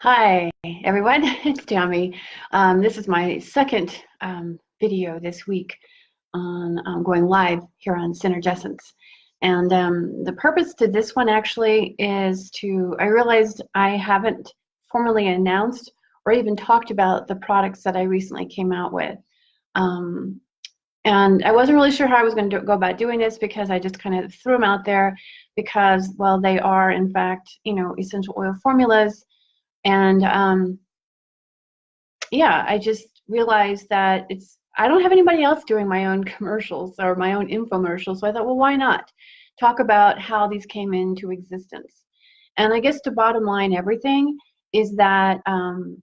Hi, everyone. It's Tammy. This is my second video this week on going live here on Synergescence. And the purpose to this one actually is I realized I haven't formally announced or even talked about the products that I recently came out with. Um, and I wasn't really sure how I was going to go about doing this because I just kind of threw them out there because, well, they are, in fact, essential oil formulas. And yeah, I just realized that I don't have anybody else doing my own commercials or my own infomercials, so I thought, well, why not talk about how these came into existence? And I guess to bottom line everything is that, and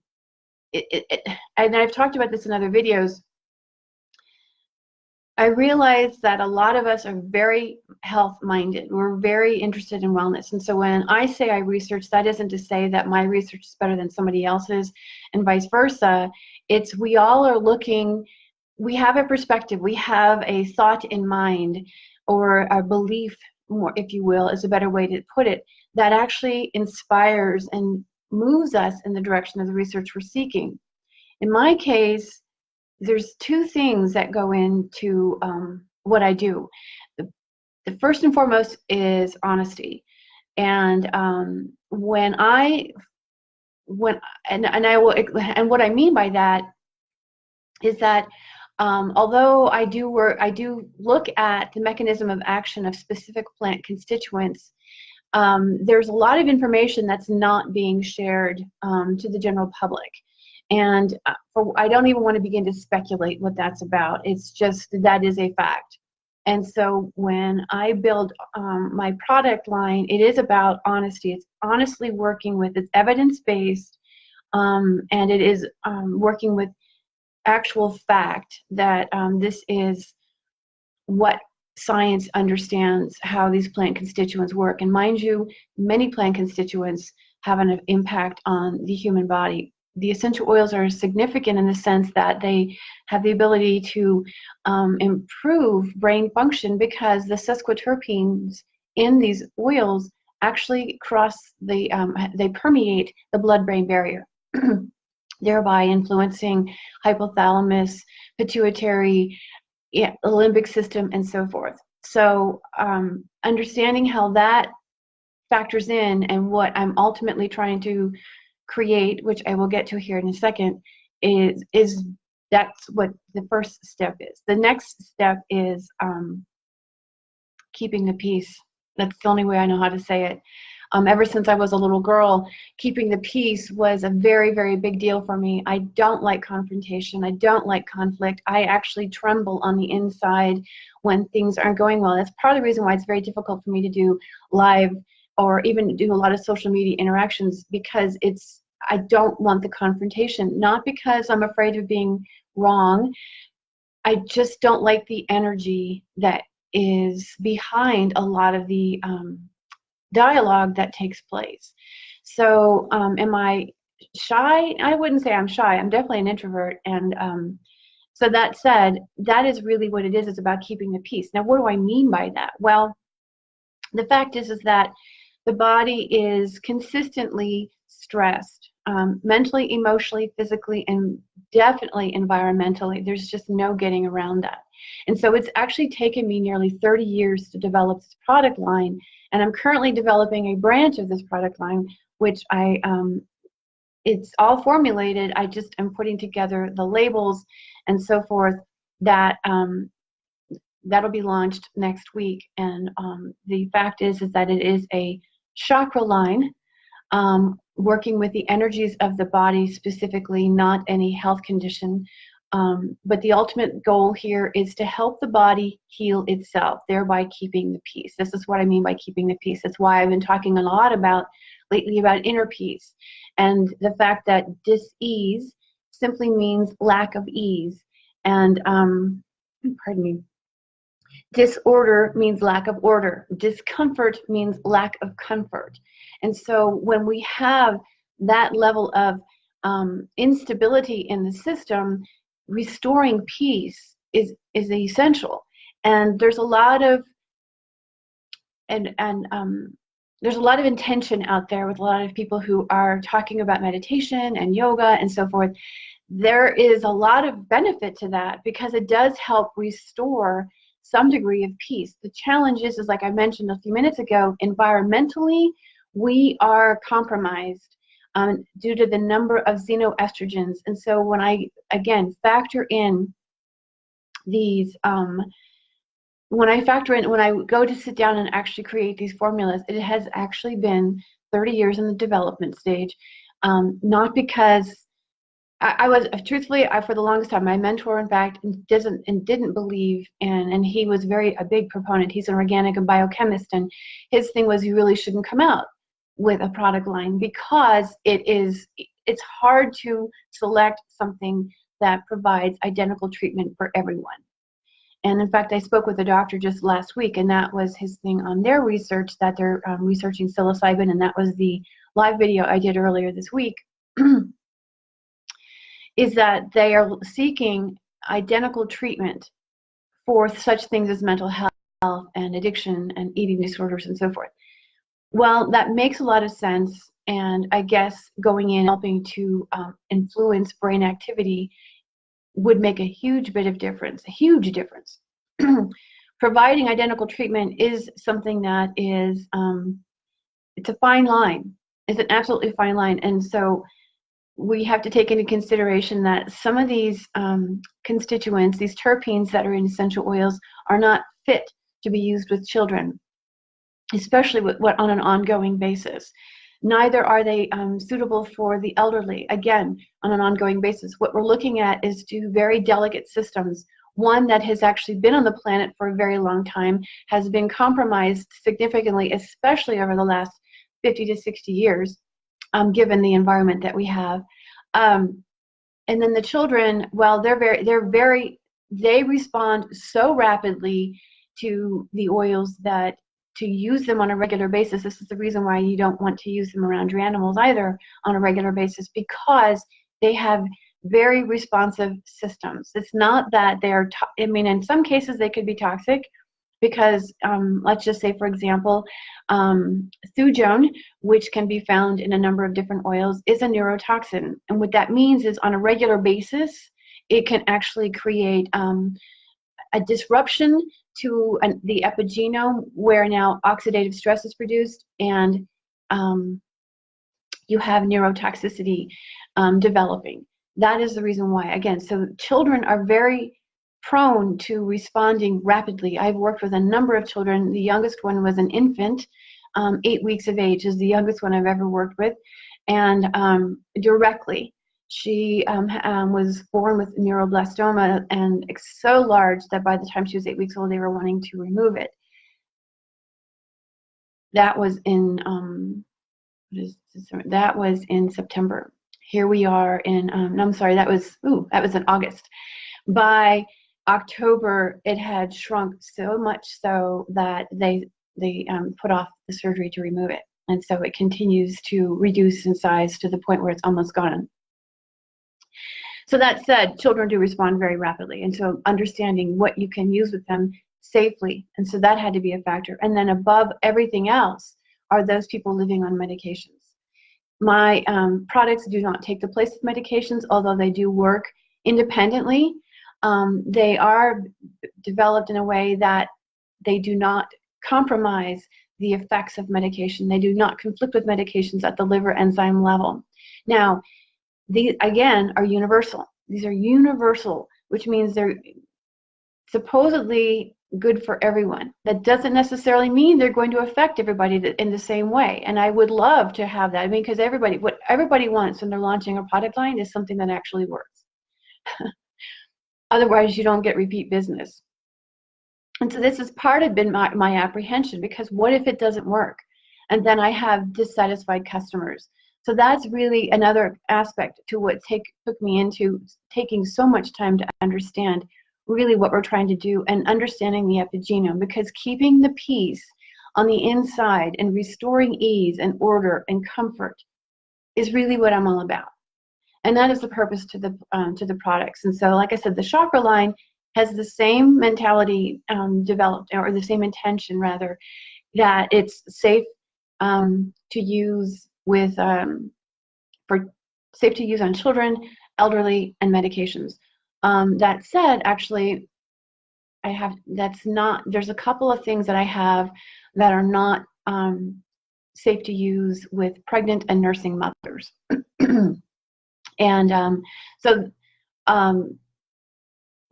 I've talked about this in other videos, I realize that a lot of us are very health-minded. We're very interested in wellness. And so when I say I research, that isn't to say that my research is better than somebody else's and vice versa. It's we all are looking, we have a perspective, we have a thought in mind, or a belief, more, if you will, is a better way to put it, that actually inspires and moves us in the direction of the research we're seeking. In my case, there's two things that go into what I do. The first and foremost is honesty, and what I mean by that is that although I do look at the mechanism of action of specific plant constituents. There's a lot of information that's not being shared to the general public. And I don't even want to begin to speculate what that's about. It's just that is a fact. And so when I build my product line, it is about honesty. It's honestly working with, it's evidence-based, and it is working with actual fact that this is what science understands how these plant constituents work. And mind you, many plant constituents have an impact on the human body. The essential oils are significant in the sense that they have the ability to improve brain function because the sesquiterpenes in these oils actually they permeate the blood-brain barrier, thereby influencing hypothalamus, pituitary, yeah, the limbic system, and so forth. So understanding how that factors in and what I'm ultimately trying to create, which I will get to here in a second, is that's what the first step is. The next step is keeping the peace. That's the only way I know how to say it. Ever since I was a little girl, keeping the peace was a very, very big deal for me. I don't like confrontation. I don't like conflict. I actually tremble on the inside when things aren't going well. That's part of the reason why it's very difficult for me to do live or even do a lot of social media interactions, because I don't want the confrontation. Not because I'm afraid of being wrong. I just don't like the energy that is behind a lot of the dialogue that takes place. So am I shy? I wouldn't say I'm shy. I'm definitely an introvert. And so that said, that is really what it is. It's about keeping the peace. Now, what do I mean by that? Well, the fact is that the body is consistently stressed, mentally, emotionally, physically, and definitely environmentally. There's just no getting around that. And so it's actually taken me nearly 30 years to develop this product line, and I'm currently developing a branch of this product line, which it's all formulated. I just am putting together the labels and so forth that that'll be launched next week. And the fact is that it is a chakra line, working with the energies of the body specifically, not any health condition. But the ultimate goal here is to help the body heal itself, thereby keeping the peace. This is what I mean by keeping the peace. That's why I've been talking a lot lately about inner peace, and the fact that dis-ease simply means lack of ease. And pardon me. Disorder means lack of order. Discomfort means lack of comfort. And so when we have that level of instability in the system, restoring peace is essential. And there's a lot of there's a lot of intention out there with a lot of people who are talking about meditation and yoga and so forth. There is a lot of benefit to that because it does help restore some degree of peace. The challenge is like I mentioned a few minutes ago, environmentally, we are compromised due to the number of xenoestrogens. And so when I, again, factor in these, when I go to sit down and actually create these formulas, it has actually been 30 years in the development stage. Not because I was, truthfully, for the longest time, my mentor, in fact, didn't believe in, and he was a big proponent. He's an organic and biochemist, and his thing was you really shouldn't come out with a product line because it's hard to select something that provides identical treatment for everyone. And in fact, I spoke with a doctor just last week, and that was his thing on their research, that they're researching psilocybin, and that was the live video I did earlier this week, is that they are seeking identical treatment for such things as mental health and addiction and eating disorders and so forth. Well, that makes a lot of sense, and I guess going in helping to influence brain activity would make a huge bit of difference, a huge difference. Providing identical treatment is something that is, it's a fine line. It's an absolutely fine line. And so we have to take into consideration that some of these constituents, these terpenes that are in essential oils, are not fit to be used with children, especially on an ongoing basis. Neither are they suitable for the elderly, again, on an ongoing basis. What we're looking at is two very delicate systems. One that has actually been on the planet for a very long time, has been compromised significantly, especially over the last 50 to 60 years, given the environment that we have. And then the children, well, they respond so rapidly to the oils that to use them on a regular basis, this is the reason why you don't want to use them around your animals either on a regular basis, because they have very responsive systems. It's not that they're, I mean, in some cases they could be toxic because, let's just say, for example, thujone, which can be found in a number of different oils, is a neurotoxin. And what that means is on a regular basis, it can actually create a disruption to the epigenome, where now oxidative stress is produced, and you have neurotoxicity developing. That is the reason why. Again, so children are very prone to responding rapidly. I've worked with a number of children. The youngest one was an infant, 8 weeks of age is the youngest one I've ever worked with, and directly. She was born with neuroblastoma, and it's so large that by the time she was 8 weeks old, they were wanting to remove it. That was in September. Here we are in no, I'm sorry, that was in August. By October, it had shrunk so much so that they put off the surgery to remove it, and so it continues to reduce in size to the point where it's almost gone. So that said, children do respond very rapidly, and so understanding what you can use with them safely, and so that had to be a factor. And then above everything else are those people living on medications. My products do not take the place of medications, although they do work independently. They are developed in a way that they do not compromise the effects of medication. They do not conflict with medications at the liver enzyme level. Now, these, again, are universal. These are universal, which means they're supposedly good for everyone. That doesn't necessarily mean they're going to affect everybody in the same way. And I would love to have that. I mean, because what everybody wants when they're launching a product line is something that actually works. Otherwise, you don't get repeat business. And so this has part of been my apprehension, because what if it doesn't work? And then I have dissatisfied customers. So that's really another aspect to what took me into taking so much time to understand really what we're trying to do and understanding the epigenome, because keeping the peace on the inside and restoring ease and order and comfort is really what I'm all about. And that is the purpose to the products. And so, like I said, the chakra line has the same mentality developed, or the same intention rather, that it's safe, to use with for safe to use on children, elderly, and medications. That said, actually, there's a couple of things that I have that are not safe to use with pregnant and nursing mothers. And so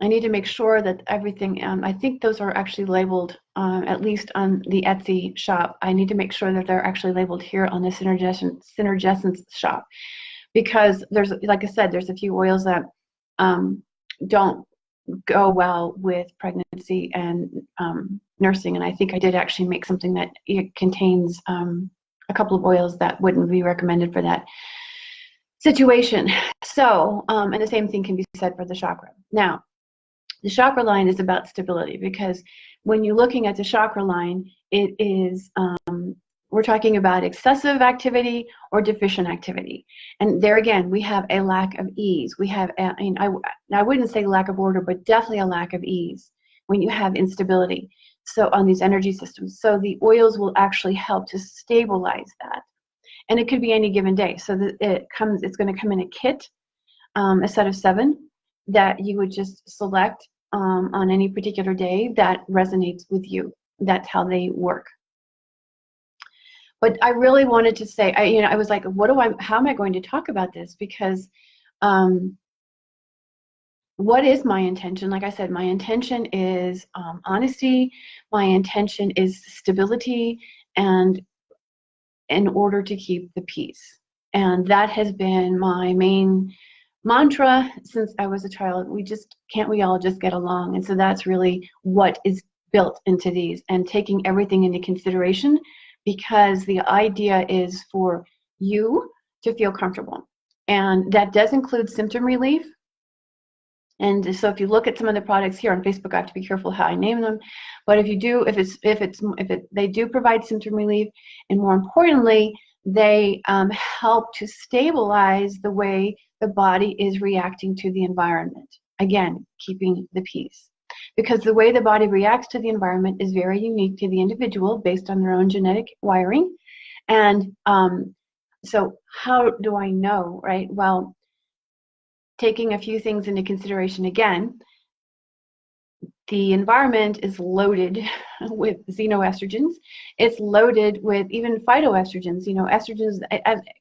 I need to make sure that everything, I think those are actually labeled, at least on the Etsy shop. I need to make sure that they're actually labeled here on the Synergescence shop, because there's, like I said, there's a few oils that don't go well with pregnancy and nursing, and I think I did actually make something that it contains a couple of oils that wouldn't be recommended for that situation. So, and the same thing can be said for the chakra. Now, the chakra line is about stability, because when you're looking at the chakra line, it is, we're talking about excessive activity or deficient activity. And there again, we have a lack of ease. We have, I wouldn't say lack of order, but definitely a lack of ease when you have instability. So on these energy systems. So the oils will actually help to stabilize that. And it could be any given day. So it's going to come in a kit, a set of 7 that you would just select on any particular day that resonates with you. That's how they work. But I really wanted to say, I was like, how am I going to talk about this? Because what is my intention? Like I said, my intention is honesty. My intention is stability, and in order to keep the peace. And that has been my main mantra since I was a child. Can't we all just get along? And so that's really what is built into these, and taking everything into consideration, because the idea is for you to feel comfortable. And that does include symptom relief. And so if you look at some of the products here on Facebook, I have to be careful how I name them. But if you do, they do provide symptom relief, and more importantly, they help to stabilize the way the body is reacting to the environment. Again, keeping the peace. Because the way the body reacts to the environment is very unique to the individual based on their own genetic wiring. And so how do I know, right? Well, taking a few things into consideration again, the environment is loaded with xenoestrogens. It's loaded with even phytoestrogens, estrogens,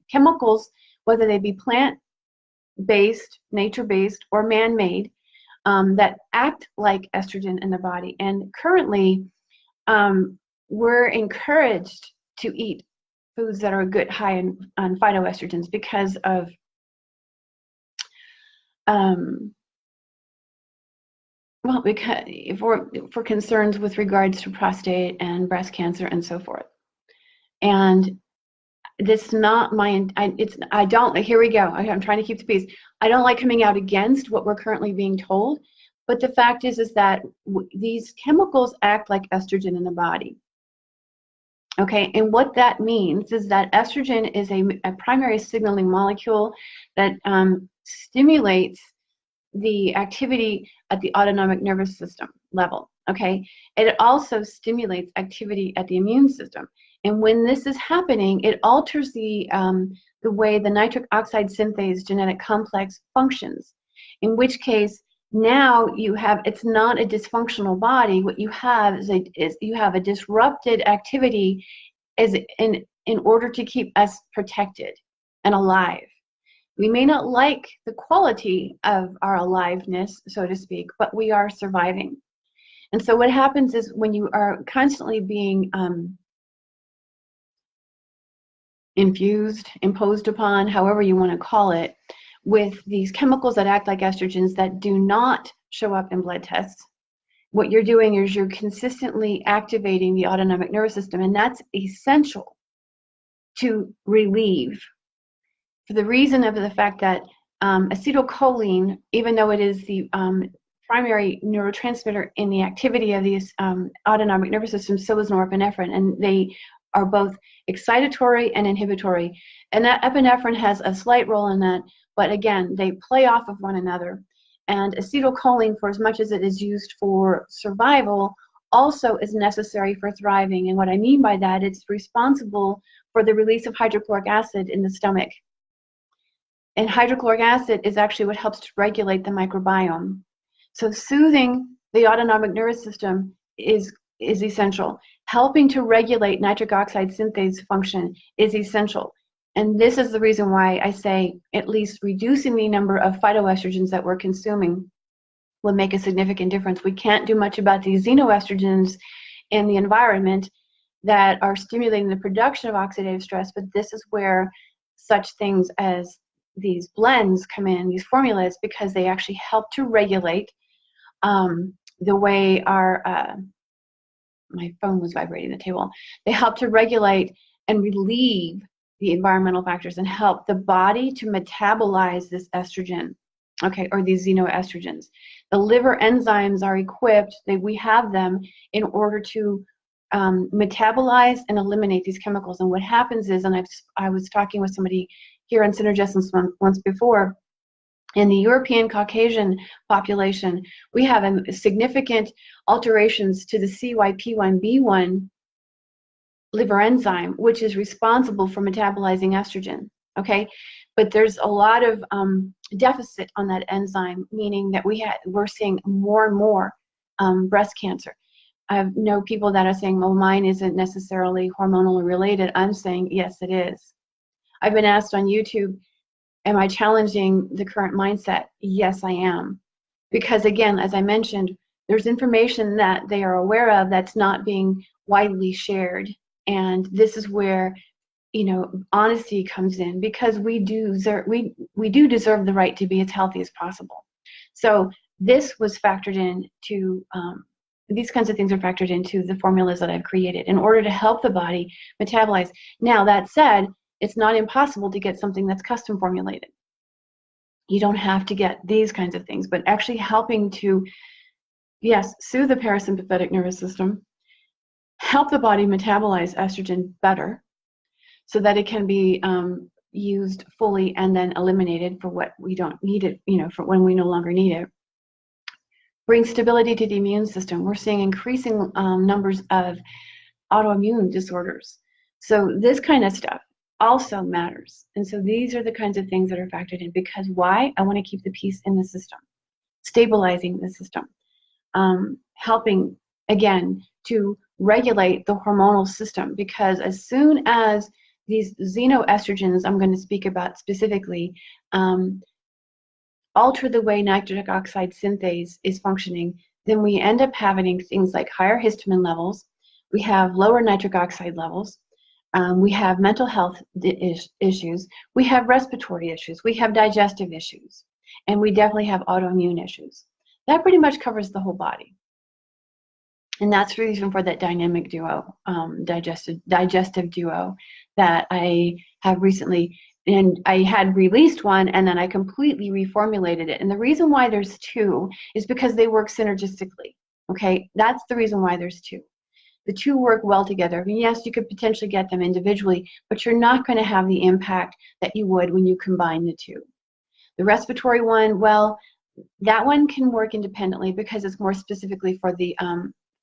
chemicals, whether they be plant-based, nature-based, or man-made, that act like estrogen in the body. And currently, we're encouraged to eat foods that are good, high on phytoestrogens, because of because for concerns with regards to prostate and breast cancer and so forth. And this not my, here we go, I'm trying to keep the peace. I don't like coming out against what we're currently being told, but the fact is that these chemicals act like estrogen in the body. Okay, and what that means is that estrogen is a primary signaling molecule that stimulates the activity at the autonomic nervous system level. Okay, it also stimulates activity at the immune system. And when this is happening, it alters the way the nitric oxide synthase genetic complex functions, in which case now it's not a dysfunctional body. What you have is you have a disrupted activity in order to keep us protected and alive. We may not like the quality of our aliveness, so to speak, but we are surviving. And so what happens is when you are constantly being infused, imposed upon, however you want to call it, with these chemicals that act like estrogens that do not show up in blood tests, what you're doing is you're consistently activating the autonomic nervous system, and that's essential to relieve, for the reason of the fact that acetylcholine, even though it is the primary neurotransmitter in the activity of these autonomic nervous system, so is norepinephrine, and they are both excitatory and inhibitory. And that epinephrine has a slight role in that, but again, they play off of one another. And acetylcholine, for as much as it is used for survival, also is necessary for thriving. And what I mean by that, it's responsible for the release of hydrochloric acid in the stomach. And hydrochloric acid is actually what helps to regulate the microbiome. So soothing the autonomic nervous system is essential. Helping to regulate nitric oxide synthase function is essential. And this is the reason why I say at least reducing the number of phytoestrogens that we're consuming will make a significant difference. We can't do much about these xenoestrogens in the environment that are stimulating the production of oxidative stress, but this is where such things as these blends come in, these formulas, because they actually help to regulate the way our, my phone was vibrating the table. They help to regulate and relieve the environmental factors and help the body to metabolize this estrogen, okay, or these xenoestrogens. The liver enzymes are equipped, we have them in order to metabolize and eliminate these chemicals. And what happens is, and I was talking with somebody here on Synergessence once before, in the European Caucasian population, we have significant alterations to the CYP1B1 liver enzyme, which is responsible for metabolizing estrogen, okay? But there's a lot of deficit on that enzyme, meaning that we're seeing more and more breast cancer. I know people that are saying, well, mine isn't necessarily hormonally related. I'm saying, yes, it is. I've been asked on YouTube, am I challenging the current mindset? Yes, I am. Because again, as I mentioned, there's information that they are aware of that's not being widely shared. And this is where, you know, honesty comes in, because we do deserve the right to be as healthy as possible. So this was factored into, these kinds of things are factored into the formulas that I've created in order to help the body metabolize. Now, that said, it's not impossible to get something that's custom formulated. You don't have to get these kinds of things, but actually helping to, yes, soothe the parasympathetic nervous system, help the body metabolize estrogen better so that it can be used fully and then eliminated for what we don't need it, you know, for when we no longer need it. Bring stability to the immune system. We're seeing increasing numbers of autoimmune disorders. So this kind of stuff also matters. And so these are the kinds of things that are factored in, because why? I want to keep the peace in the system, stabilizing the system, helping, again, to regulate the hormonal system, because as soon as these xenoestrogens, I'm going to speak about specifically, alter the way nitric oxide synthase is functioning, then we end up having things like higher histamine levels, we have lower nitric oxide levels, we have mental health issues, we have respiratory issues, we have digestive issues, and we definitely have autoimmune issues. That pretty much covers the whole body. And that's the reason for that dynamic duo, digestive duo that I have recently, and I had released one and then I completely reformulated it. And the reason why there's two is because they work synergistically, okay? That's the reason why there's two. The two work well together. I mean, yes, you could potentially get them individually, but you're not going to have the impact that you would when you combine the two. The respiratory one, well, that one can work independently because it's more specifically for the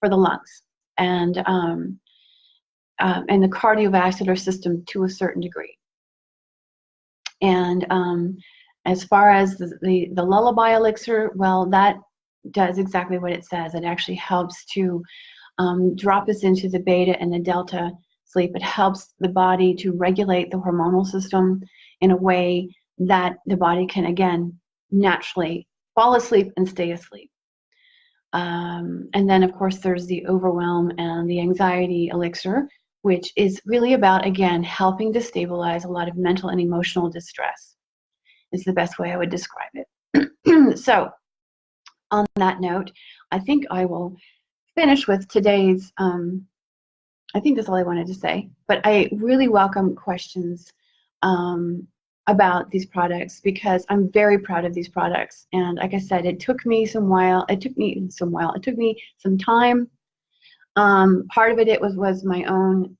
lungs and the cardiovascular system to a certain degree. And as far as the lullaby elixir, well, that does exactly what it says. It actually helps to drop us into the beta and the delta sleep. It helps the body to regulate the hormonal system in a way that the body can, again, naturally fall asleep and stay asleep. And then, of course, there's the overwhelm and the anxiety elixir, which is really about, again, helping to stabilize a lot of mental and emotional distress, is the best way I would describe it. So, on that note, I think I will finish with today's, I think that's all I wanted to say, but I really welcome questions about these products, because I'm very proud of these products. And like I said, it took me some time. Part of it was my own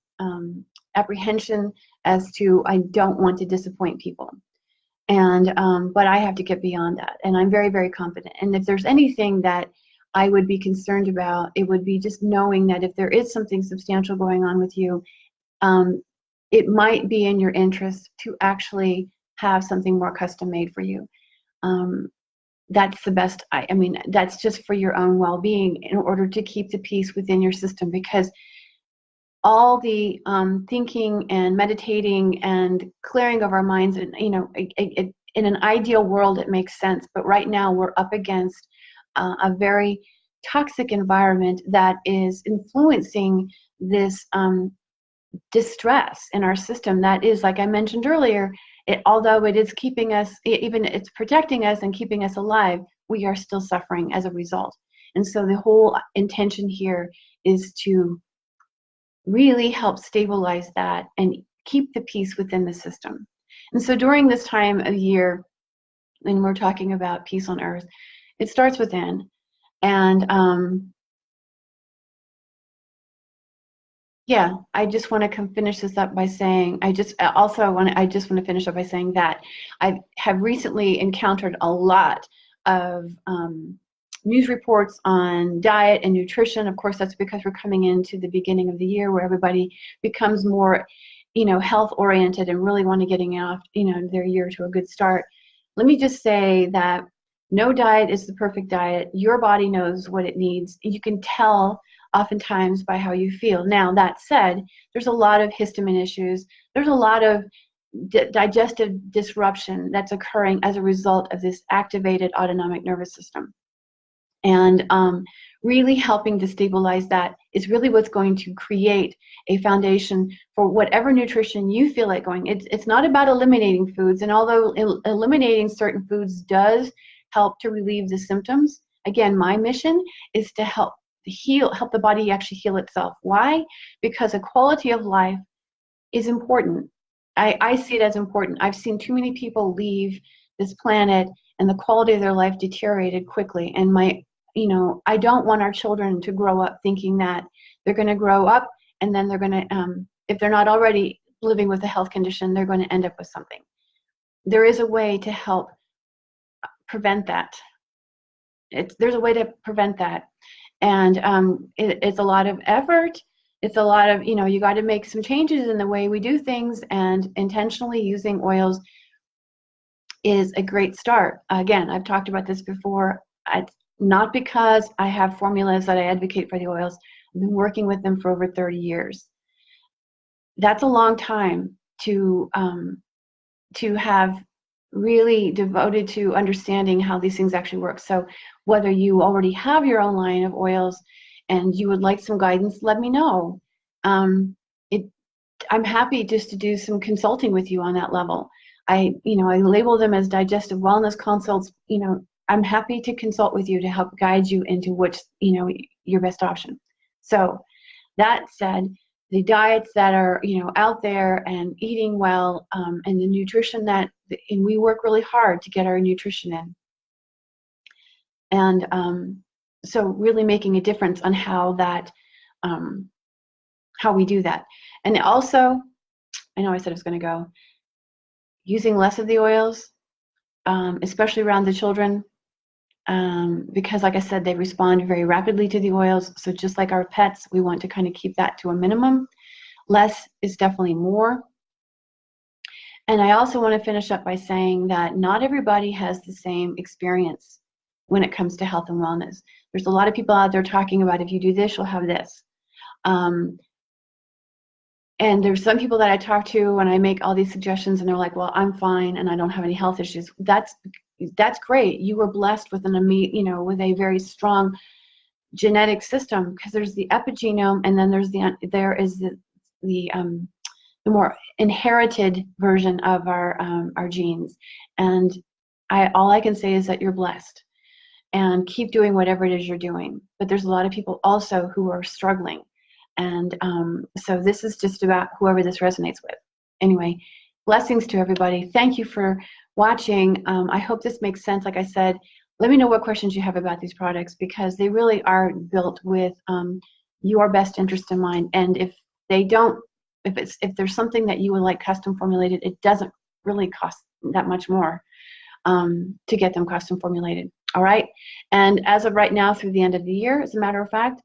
apprehension as to, I don't want to disappoint people. And but I have to get beyond that, and I'm very, very confident. And if there's anything that I would be concerned about. It would be just knowing that if there is something substantial going on with you, it might be in your interest to actually have something more custom made for you. That's the best. I mean, that's just for your own well-being in order to keep the peace within your system, because all the thinking and meditating and clearing of our minds, and in an ideal world it makes sense, but right now we're up against a very toxic environment that is influencing this distress in our system. That is, like I mentioned earlier, although it is keeping us, even it's protecting us and keeping us alive, we are still suffering as a result. And so the whole intention here is to really help stabilize that and keep the peace within the system. And so during this time of year, when we're talking about peace on earth, it starts within. And yeah, I just want to finish this up by saying, I just want to finish up by saying that I have recently encountered a lot of news reports on diet and nutrition. Of course, that's because we're coming into the beginning of the year where everybody becomes more, health oriented and really want to getting off, their year to a good start. Let me just say that no diet is the perfect diet. Your body knows what it needs. You can tell oftentimes by how you feel. Now, that said, there's a lot of histamine issues. There's a lot of digestive disruption that's occurring as a result of this activated autonomic nervous system. And really helping to stabilize that is really what's going to create a foundation for whatever nutrition you feel like going. It's not about eliminating foods, and although eliminating certain foods does help to relieve the symptoms, again, my mission is to help the body actually heal itself. Why? Because a quality of life is important. I see it as important. I've seen too many people leave this planet and the quality of their life deteriorated quickly. And I don't want our children to grow up thinking that they're going to grow up and then they're going to, if they're not already living with a health condition, they're going to end up with something. There is a way to help prevent that. There's a way to prevent that. And it's a lot of effort. It's a lot of, you got to make some changes in the way we do things, and intentionally using oils is a great start. Again, I've talked about this before. It's not because I have formulas that I advocate for the oils. I've been working with them for over 30 years. That's a long time to have really devoted to understanding how these things actually work. So whether you already have your own line of oils and you would like some guidance, let me know. I'm happy just to do some consulting with you on that level. I label them as digestive wellness consults. I'm happy to consult with you to help guide you into which, your best option. So that said, the diets that are, out there and eating well, and the nutrition and we work really hard to get our nutrition in. And so really making a difference on how we do that. And also, I know I said I was going to go, using less of the oils, especially around the children, because like I said, they respond very rapidly to the oils. So just like our pets, we want to kind of keep that to a minimum. Less is definitely more. And I also want to finish up by saying that not everybody has the same experience when it comes to health and wellness. There's a lot of people out there talking about, if you do this, you'll have this. And there's some people that I talk to and I make all these suggestions and they're like, well, I'm fine and I don't have any health issues. That's great. You were blessed with with a very strong genetic system, because there's the epigenome and then there is the more inherited version of our genes. And all I can say is that you're blessed, and keep doing whatever it is you're doing. But there's a lot of people also who are struggling. And so this is just about whoever this resonates with. Anyway, blessings to everybody. Thank you for watching. I hope this makes sense. Like I said, let me know what questions you have about these products, because they really are built with your best interest in mind. And if they don't, if there's something that you would like custom formulated, it doesn't really cost that much more to get them custom formulated. All right. And as of right now, through the end of the year, as a matter of fact,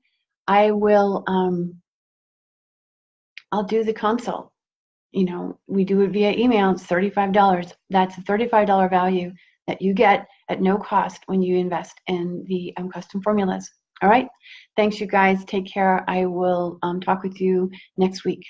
I will, I'll do the consult. You know, we do it via email. It's $35. That's a $35 value that you get at no cost when you invest in the custom formulas. All right. Thanks, you guys. Take care. I will talk with you next week.